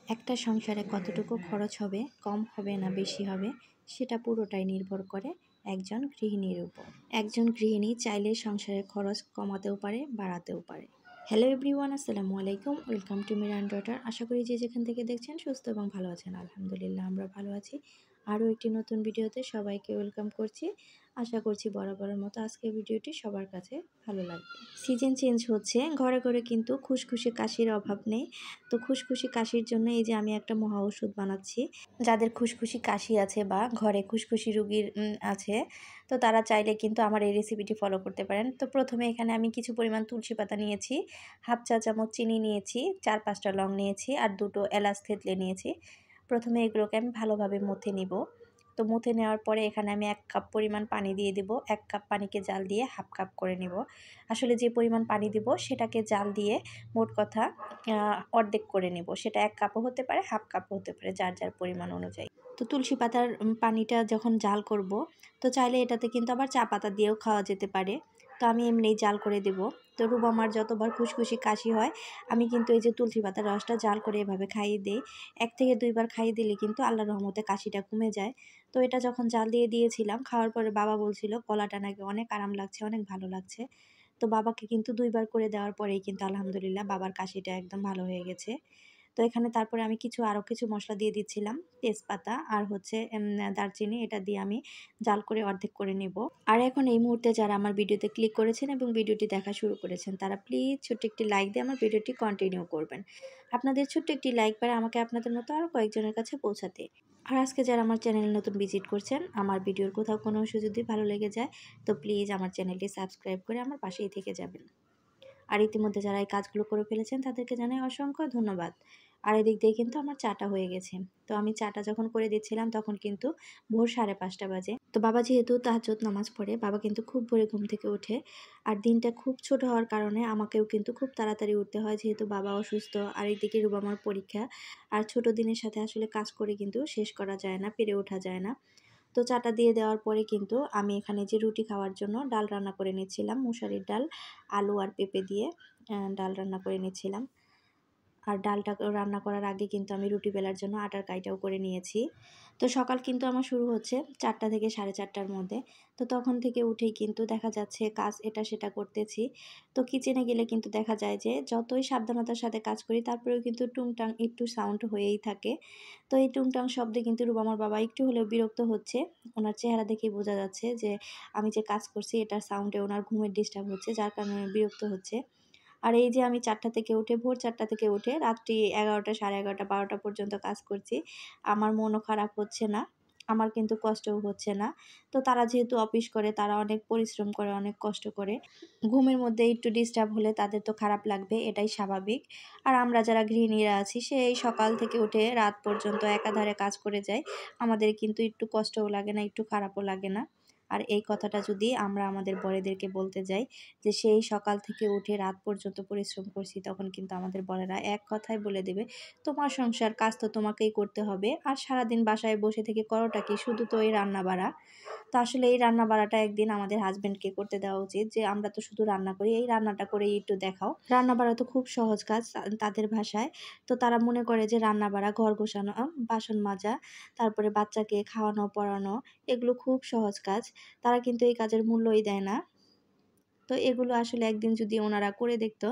একটা সংসারে কতটুকু খরচ হবে, কম হবে না বেশি হবে, সেটা পুরোটাই নির্ভর করে একজন গৃহিণীর উপর। একজন গৃহিণী চাইলে সংসারের খরচ কমাতেও পারে, বাড়াতেও পারে। হ্যালো এভরিওয়ান, আসসালামু আলাইকুম। Welcome to Miran daughter. আশা করি যে যেখান থেকে দেখছেন সুস্থ এবং ভালো আছেন। আলহামদুলিল্লাহ আমরা ভালো আছি। আরও একটি নতুন ভিডিওতে সবাইকে ওয়েলকাম করছি। আশা করছি বরাবরের মতো আজকের ভিডিওটি সবার কাছে ভালো লাগবে। সিজন চেঞ্জ হচ্ছে, ঘরে ঘরে কিন্তু খুশখুশি কাশির অভাব নেই। তো খুশখুশি কাশির জন্য এই যে আমি একটা মহা ওষুধ বানাচ্ছি। যাদের খুশখুশি কাশি আছে বা ঘরে খুশখুশি রুগীর আছে, তো তারা চাইলে কিন্তু আমার এই রেসিপিটি ফলো করতে পারেন। তো প্রথমে এখানে আমি কিছু পরিমাণ তুলসী পাতা নিয়েছি, হাফ চা চামচ চিনি নিয়েছি, 4-5টা লং নিয়েছি আর 2টো এলাচ থেতলে নিয়েছি। প্রথমে এগুলোকে আমি ভালোভাবে মথে নিব। তো মুথে নেওয়ার পরে এখানে আমি 1 কাপ পরিমাণ পানি দিয়ে দিব। 1 কাপ পানিকে জাল দিয়ে হাফ কাপ করে নিব। আসলে যে পরিমাণ পানি দিব সেটাকে জাল দিয়ে মোট কথা অর্ধেক করে নিব। সেটা 1 কাপও হতে পারে, হাফ কাপও হতে পারে, যার যার পরিমাণ অনুযায়ী। তো তুলসী পাতার পানিটা যখন জাল করব, তো চাইলে এটাতে কিন্তু আবার চা পাতা দিয়েও খাওয়া যেতে পারে। তো আমি এমনিই জাল করে দেব। তো রুবামার যতবার খুশখুশি কাশি হয়, আমি কিন্তু এই যে তুলসী পাতার রসটা জাল করে এভাবে খাইয়ে দিই। 1 থেকে 2 বার খাইয়ে দিলে কিন্তু আল্লাহর রহমতে কাশিটা কমে যায়। তো এটা যখন জাল দিয়ে দিয়েছিলাম, খাওয়ার পরে বাবা বলছিল গলাটা নাকি অনেক আরাম লাগছে, অনেক ভালো লাগছে। তো বাবাকে কিন্তু 2 বার করে দেওয়ার পরেই কিন্তু আলহামদুলিল্লাহ বাবার কাশিটা একদম ভালো হয়ে গেছে। তো এখানে তারপরে আমি আরও কিছু মশলা দিয়ে দিচ্ছিলাম। তেজপাতা আর হচ্ছে দারচিনি, এটা দিয়ে আমি জাল করে অর্ধেক করে নেব। আর এখন এই মুহূর্তে যারা আমার ভিডিওতে ক্লিক করেছেন এবং ভিডিওটি দেখা শুরু করেছেন, তারা প্লিজ ছোট্ট একটি লাইক দিয়ে আমার ভিডিওটি কন্টিনিউ করবেন। আপনাদের ছোট্ট একটি লাইক পারে আমাকে আপনাদের মতো আরও কয়েকজনের কাছে পৌঁছাতে। আর আজকে যারা আমার চ্যানেল নতুন ভিজিট করছেন, আমার ভিডিওর কোথাও কোনো অংশ যদি ভালো লেগে যায়, তো প্লিজ আমার চ্যানেলটি সাবস্ক্রাইব করে আমার পাশেই থেকে যাবেন। আর ইতিমধ্যে যারা এই কাজগুলো করে ফেলেছেন তাদেরকে জানাই অসংখ্য ধন্যবাদ। আর এদিক দিয়ে কিন্তু আমার চাটা হয়ে গেছে। তো আমি চাটা যখন করে দিচ্ছিলাম তখন কিন্তু ভোর 5:30 বাজে। তো বাবা যেহেতু তাহাজ্জুদ নামাজ পড়ে, বাবা কিন্তু খুব ভোরে ঘুম থেকে ওঠে। আর দিনটা খুব ছোট হওয়ার কারণে আমাকেও কিন্তু খুব তাড়াতাড়ি উঠতে হয়, যেহেতু বাবা অসুস্থ আর এদিকে রুবামার পরীক্ষা। আর ছোট দিনের সাথে আসলে কাজ করে কিন্তু শেষ করা যায় না, পেরে ওঠা যায় না। তো চাটা দিয়ে দেওয়ার পরে কিন্তু আমি এখানে যে রুটি খাওয়ার জন্য ডাল রান্না করে নিচ্ছিলাম, মুসারির ডাল, আলু আর পেঁপে দিয়ে ডাল রান্না করে নিচ্ছিলাম। আর ডালটা রান্না করার আগে কিন্তু আমি রুটি বেলার জন্য আটার কাইটাও করে নিয়েছি। তো সকাল কিন্তু আমার শুরু হচ্ছে 4টা থেকে 4:30টার মধ্যে। তো তখন থেকে উঠেই কিন্তু দেখা যাচ্ছে কাজ এটা সেটা করতেছি। তো কিচেনে গেলে কিন্তু দেখা যায় যে যতই সাবধানতার সাথে কাজ করি, তারপরেও কিন্তু টুংটাং একটু সাউন্ড হয়েই থাকে। তো এই টুংটাং শব্দে কিন্তু রুবামার বাবা একটু হলেও বিরক্ত হচ্ছে। ওনার চেহারা দেখেই বোঝা যাচ্ছে যে আমি যে কাজ করছি এটার সাউন্ডে ওনার ঘুমের ডিস্টার্ব হচ্ছে, যার কারণে বিরক্ত হচ্ছে। আর এই যে আমি 4টা থেকে উঠে, ভোর 4টা থেকে উঠে রাত্রি 11টা, 11:30, 12টা পর্যন্ত কাজ করছি। আমার মনও খারাপ হচ্ছে না, আমার কিন্তু কষ্টও হচ্ছে না। তো তারা যেহেতু অফিস করে, তারা অনেক পরিশ্রম করে, অনেক কষ্ট করে। ঘুমের মধ্যে একটু ডিস্টার্ব হলে তাদের তো খারাপ লাগবে, এটাই স্বাভাবিক। আর আমরা যারা গৃহিণীরা আছি, সেই সকাল থেকে উঠে রাত পর্যন্ত একাধারে কাজ করে যাই। আমাদের কিন্তু একটু কষ্টও লাগে না, একটু খারাপও লাগে না। আর এই কথাটা যদি আমরা আমাদের বড়েদেরকে বলতে যাই যে সেই সকাল থেকে উঠে রাত পর্যন্ত পরিশ্রম করছি, তখন কিন্তু আমাদের বড়েরা এক কথায় বলে দেবে, তোমার সংসার, কাজ তো তোমাকেই করতে হবে। আর সারাদিন বাসায় বসে থেকে করোটা কি, শুধু তো এই রান্না বাড়া। তো আসলে এই রান্না বাড়াটা একদিন আমাদের হাজব্যান্ডকে করতে দেওয়া উচিত, যে আমরা তো শুধু রান্না করি, এই রান্নাটা করেই একটু দেখাও। রান্না বাড়া তো খুব সহজ কাজ তাদের ভাষায়। তো তারা মনে করে যে রান্না বাড়া, ঘর গোছানো, বাসন মাজা, তারপরে বাচ্চাকে খাওয়ানো পড়ানো, এগুলো খুব সহজ কাজ। তারা কিন্তু এই কাজের মূল্যই দেয় না। তো এগুলো আসলে একদিন যদি ওনারা করে দেখতো,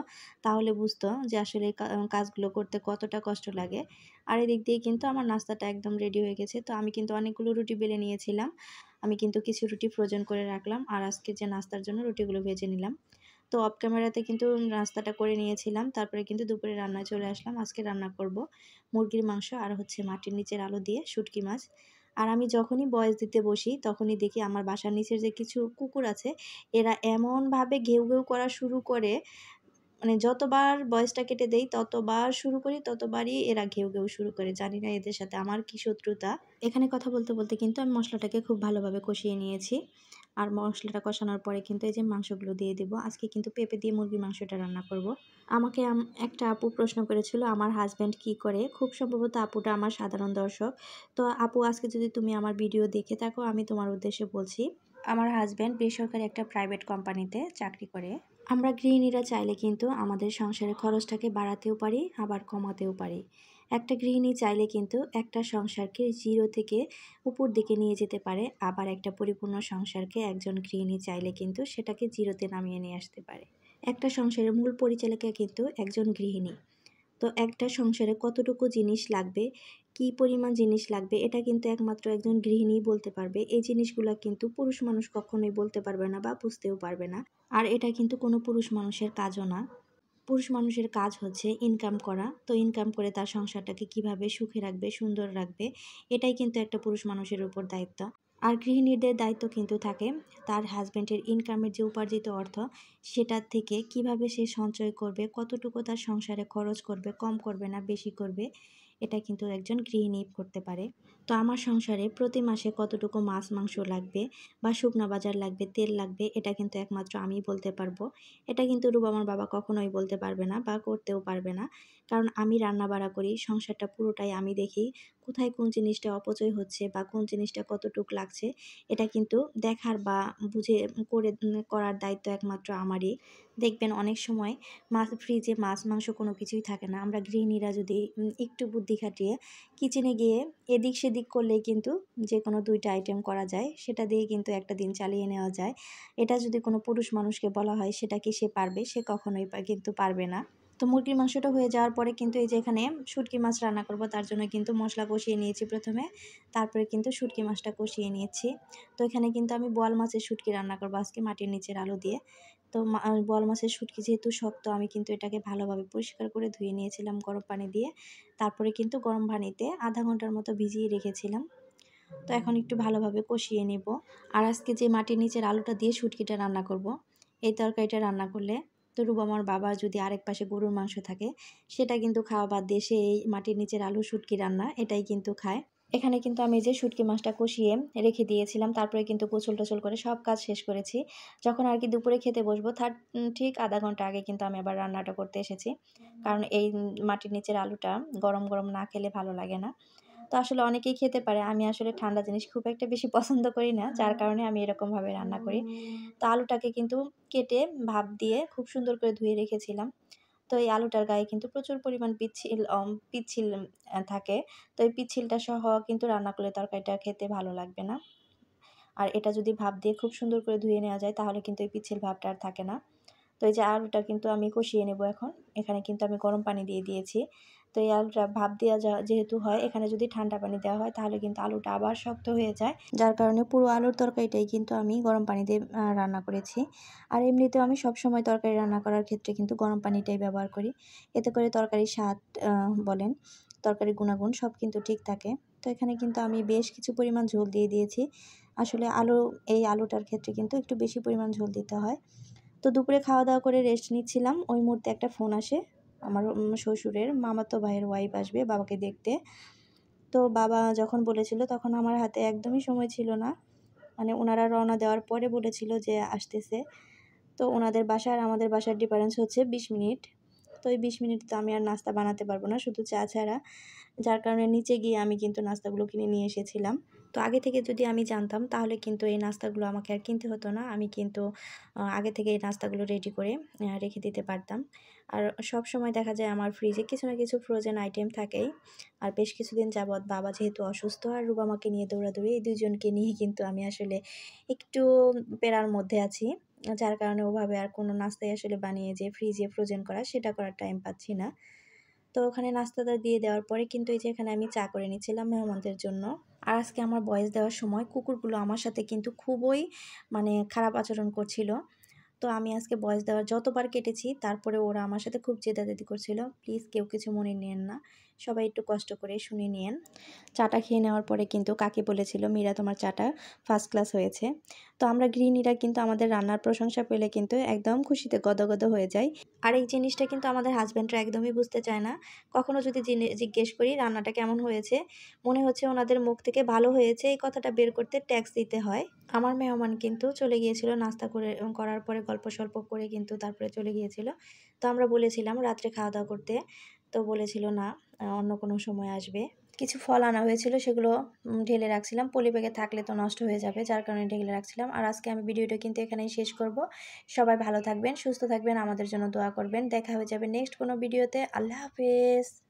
তাহলে বুঝতো যে আসলে এই কাজগুলো করতে কতটা কষ্ট লাগে। আর এদিক দিয়ে কিন্তু আমার নাস্তাটা একদম রেডি হয়ে গেছে। তো আমি কিন্তু অনেকগুলো রুটি বেলে নিয়েছিলাম। আমি কিন্তু কিছু রুটি ফ্রোজেন করে রাখলাম। আর আজকে যে নাস্তার জন্য রুটিগুলো ভেজে নিলাম। তো অফ ক্যামেরাতে কিন্তু নাস্তাটা করে নিয়েছিলাম। তারপরে কিন্তু দুপুরে রান্নায় চলে আসলাম। আজকে রান্না করব মুরগির মাংস আর হচ্ছে মাটির নিচের আলু দিয়ে শুটকি মাছ। আর আমি যখনই ভয়েস দিতে বসি, তখনই দেখি আমার বাসার নিচের যে কিছু কুকুর আছে, এরা এমনভাবে ঘেউ ঘেউ করা শুরু করে, মানে যতবার ভয়েসটা কেটে দেই, ততবার শুরু করি, ততবারই এরা ঘেউ ঘেউ শুরু করে। জানি না এদের সাথে আমার কি শত্রুতা। এখানে কথা বলতে বলতে কিন্তু আমি মশলাটাকে খুব ভালোভাবে কষিয়ে নিয়েছি। আর মশলাটা কষানোর পরে কিন্তু এই যে মাংসগুলো দিয়ে দেবো। আজকে কিন্তু পেঁপে দিয়ে মুরগির মাংসটা রান্না করব। আমাকে একটা আপু প্রশ্ন করেছিল আমার হাজব্যান্ড কি করে। খুব সম্ভবত আপুটা আমার সাধারণ দর্শক। তো আপু, আজকে যদি তুমি আমার ভিডিও দেখে থাকো, আমি তোমার উদ্দেশ্যে বলছি, আমার হাজব্যান্ড বেসরকারি একটা প্রাইভেট কোম্পানিতে চাকরি করে। আমরা গৃহিণীরা চাইলে কিন্তু আমাদের সংসারের খরচটাকে বাড়াতেও পারি, আবার কমাতেও পারি। একটা গৃহিণী চাইলে কিন্তু একটা সংসারকে জিরো থেকে উপর দিকে নিয়ে যেতে পারে, আবার একটা পরিপূর্ণ সংসারকে একজন গৃহিণী চাইলে কিন্তু সেটাকে জিরোতে নামিয়ে নিয়ে আসতে পারে। একটা সংসারের মূল পরিচালিকা কিন্তু একজন গৃহিণী। তো একটা সংসারে কতটুকু জিনিস লাগবে, কি পরিমাণ জিনিস লাগবে, এটা কিন্তু একমাত্র একজন গৃহিণীই বলতে পারবে। এই জিনিসগুলো কিন্তু পুরুষ মানুষ কখনোই বলতে পারবে না বা বুঝতেও পারবে না। আর এটা কিন্তু কোনো পুরুষ মানুষের কাজও না। পুরুষ মানুষের কাজ হচ্ছে ইনকাম করা। তো ইনকাম করে তার সংসারটাকে কিভাবে সুখে রাখবে, সুন্দর রাখবে, এটাই কিন্তু একটা পুরুষ মানুষের উপর দায়িত্ব। আর গৃহিণীদের দায়িত্ব কিন্তু থাকে তার হাজব্যান্ডের ইনকামের যে উপার্জিত অর্থ, সেটার থেকে কিভাবে সে সঞ্চয় করবে, কতটুকু তার সংসারে খরচ করবে, কম করবে না বেশি করবে, এটা কিন্তু একজন গৃহিণী করতে পারে। তো আমার সংসারে প্রতি মাসে কতটুকু মাছ মাংস লাগবে বা শুকনা বাজার লাগবে, তেল লাগবে, এটা কিন্তু একমাত্র আমিই বলতে পারবো। এটা কিন্তু রূপা আমার বাবা কখনোই বলতে পারবে না বা করতেও পারবে না। কারণ আমি রান্না বাড়া করি, সংসারটা পুরোটাই আমি দেখি। কোথায় কোন জিনিসটা অপচয় হচ্ছে বা কোন জিনিসটা কতটুক লাগছে, এটা কিন্তু দেখার বা বুঝে করার দায়িত্ব একমাত্র আমারই। দেখবেন অনেক সময় ফ্রিজে মাছ মাংস কোনো কিছুই থাকে না। আমরা গৃহিণীরা যদি একটু বুদ্ধি খাটিয়ে কিচেনে গিয়ে এদিক সেদিক করলেই কিন্তু যে কোনো 2টা আইটেম করা যায়, সেটা দিয়ে কিন্তু একটা দিন চালিয়ে নেওয়া যায়। এটা যদি কোনো পুরুষ মানুষকে বলা হয় সেটা কি সে পারবে? সে কখনোই কিন্তু পারবে না। তো মুরগির মাংসটা হয়ে যাওয়ার পরে কিন্তু এই যে এখানে শুটকি মাছ রান্না করব, তার জন্য কিন্তু মশলা কষিয়ে নিয়েছি প্রথমে, তারপরে কিন্তু শুটকি মাছটা কষিয়ে নিয়েছি। তো এখানে কিন্তু আমি বোয়াল মাছের শুটকি রান্না করবো আজকে মাটির নিচের আলু দিয়ে। তো বোয়াল মাছের শুটকি যেহেতু শক্ত, আমি কিন্তু এটাকে ভালোভাবে পরিষ্কার করে ধুয়ে নিয়েছিলাম গরম পানি দিয়ে। তারপরে কিন্তু গরম পানিতে আধা ঘন্টার মতো ভিজিয়ে রেখেছিলাম। তো এখন একটু ভালোভাবে কষিয়ে নেব। আর আজকে যে মাটির নিচের আলুটা দিয়ে শুটকিটা রান্না করব, এই তরকারিটা রান্না করলে তো রুবামার বাবা যদি আরেক পাশে গরুর মাংস থাকে, সেটা কিন্তু খাওয়া বাদ দিয়ে সে এই মাটির নিচের আলু শুটকি রান্না এটাই কিন্তু খায়। এখানে কিন্তু আমি যে শুটকি মাছটা কষিয়ে রেখে দিয়েছিলাম, তারপরে কিন্তু গোসল টোসল করে সব কাজ শেষ করেছি। যখন আর কি দুপুরে খেতে বসবো তার ঠিক আধা ঘন্টা আগে কিন্তু আমি আবার রান্নাটা করতে এসেছি। কারণ এই মাটির নিচের আলুটা গরম গরম না খেলে ভালো লাগে না। তো আসলে অনেকেই খেতে পারে, আমি আসলে ঠান্ডা জিনিস খুব একটা বেশি পছন্দ করি না, যার কারণে আমি এরকমভাবে রান্না করি। তো আলুটাকে কিন্তু কেটে ভাপ দিয়ে খুব সুন্দর করে ধুয়ে রেখেছিলাম। তো এই আলুটার গায়ে কিন্তু প্রচুর পরিমাণ পিচ্ছিল থাকে। তো এই পিচ্ছিলটা সহ কিন্তু রান্না করলে তরকারিটা খেতে ভালো লাগবে না। আর এটা যদি ভাপ দিয়ে খুব সুন্দর করে ধুয়ে নেওয়া যায় তাহলে কিন্তু এই পিচ্ছিল ভাবটা আর থাকে না। তো এই যে আলুটা কিন্তু আমি কষিয়ে নেব এখন। এখানে কিন্তু আমি গরম পানি দিয়ে দিয়েছি। তো এই আলুটা ভাপ দেওয়া যেহেতু হয়, এখানে যদি ঠান্ডা পানি দেওয়া হয় তাহলে কিন্তু আলুটা আবার শক্ত হয়ে যায়। যার কারণে পুরো আলুর তরকারিটাই কিন্তু আমি গরম পানি দিয়ে রান্না করেছি। আর এমনিতেও আমি সবসময় তরকারি রান্না করার ক্ষেত্রে কিন্তু গরম পানিটাই ব্যবহার করি। এতে করে তরকারির স্বাদ বলেন, তরকারির গুণাগুণ সব কিন্তু ঠিক থাকে। তো এখানে কিন্তু আমি বেশ কিছু পরিমাণ ঝোল দিয়ে দিয়েছি। আসলে এই আলুটার ক্ষেত্রে কিন্তু একটু বেশি পরিমাণ ঝোল দিতে হয়। তো দুপুরে খাওয়া দাওয়া করে রেস্ট নিচ্ছিলাম, ওই মুহূর্তে একটা ফোন আসে। আমার শ্বশুরের মামাতো ভাইয়ের ওয়াইফ আসবে বাবাকে দেখতে। তো বাবা যখন বলেছিল তখন আমার হাতে একদমই সময় ছিল না। মানে ওনারা রওনা দেওয়ার পরে বলেছিল যে আসতেছে। তো ওনাদের বাসা আর আমাদের বাসার ডিফারেন্স হচ্ছে 20 মিনিট। তো এই 20 মিনিট তো আমি আর নাস্তা বানাতে পারবো না শুধু চা ছাড়া। যার কারণে নিচে গিয়ে আমি কিন্তু নাস্তাগুলো কিনে নিয়ে এসেছিলাম। তো আগে থেকে যদি আমি জানতাম তাহলে কিন্তু এই নাস্তাগুলো আমাকে আর কিনতে হতো না। আমি কিন্তু আগে থেকে এই নাস্তাগুলো রেডি করে রেখে দিতে পারতাম। আর সবসময় দেখা যায় আমার ফ্রিজে কিছু না কিছু ফ্রোজেন আইটেম থাকেই। আর বেশ কিছুদিন যাবৎ বাবা যেহেতু অসুস্থ আর রুবামাকে নিয়ে দৌড়াদৌড়ি, এই 2 জনকে নিয়ে কিন্তু আমি আসলে একটু পেরার মধ্যে আছি। যার কারণে ওভাবে আর কোনো নাস্তাই আসলে বানিয়ে যে ফ্রিজে ফ্রোজেন করা সেটা করার টাইম পাচ্ছি না। তো ওখানে নাস্তাটা দিয়ে দেওয়ার পরে কিন্তু এই যে এখানে আমি চা করে নিচ্ছিলাম মেহমানদের জন্য। আর আজকে আমার ভয়েস দেওয়ার সময় কুকুরগুলো আমার সাথে কিন্তু খুবই মানে খারাপ আচরণ করছিল। তো আমি আজকে ভয়েস দেওয়ার যতবার কেটেছি তারপরে ওরা আমার সাথে খুব জেদাজেদি করছিল। প্লিজ কেউ কিছু মনে নিয়েন না। সবাই একটু কষ্ট করে শুনে নিয়েন। চাটা খেয়ে নেওয়ার পরে কিন্তু কাকি বলেছিল, "মীরা তোমার চাটা ফার্স্ট ক্লাস হয়েছে।" তো আমরা গৃহিণীরা কিন্তু আমাদের রান্নার প্রশংসা পেলে কিন্তু একদম খুশিতে গদগদ হয়ে যাই। আর এই জিনিসটা কিন্তু আমাদের হাসব্যান্ডরা একদমই বুঝতে চায় না। কখনো যদি জিজ্ঞেস করি রান্নাটা কেমন হয়েছে, মনে হচ্ছে ওনাদের মুখ থেকে ভালো হয়েছে এই কথাটা বের করতে ট্যাক্স দিতে হয়। আমার মেহমান কিন্তু চলে গিয়েছিল নাস্তা করার পরে গল্প সল্প করে কিন্তু তারপরে চলে গিয়েছিল। তো আমরা বলেছিলাম রাত্রে খাওয়া দাওয়া করতে। তো বলেছিল না, অন্য কোনো সময় আসবে। কিছু ফল আনা হয়েছিল সেগুলো ঢেলে রাখছিলাম। পলিব্যাগে থাকলে তো নষ্ট হয়ে যাবে, যার কারণে ঢেলে রাখছিলাম। আর আজকে আমি ভিডিওটা কিন্তু এখানেই শেষ করব। সবাই ভালো থাকবেন, সুস্থ থাকবেন, আমাদের জন্য দোয়া করবেন। দেখা হয়ে যাবে নেক্সট কোনো ভিডিওতে। আল্লাহ হাফেজ।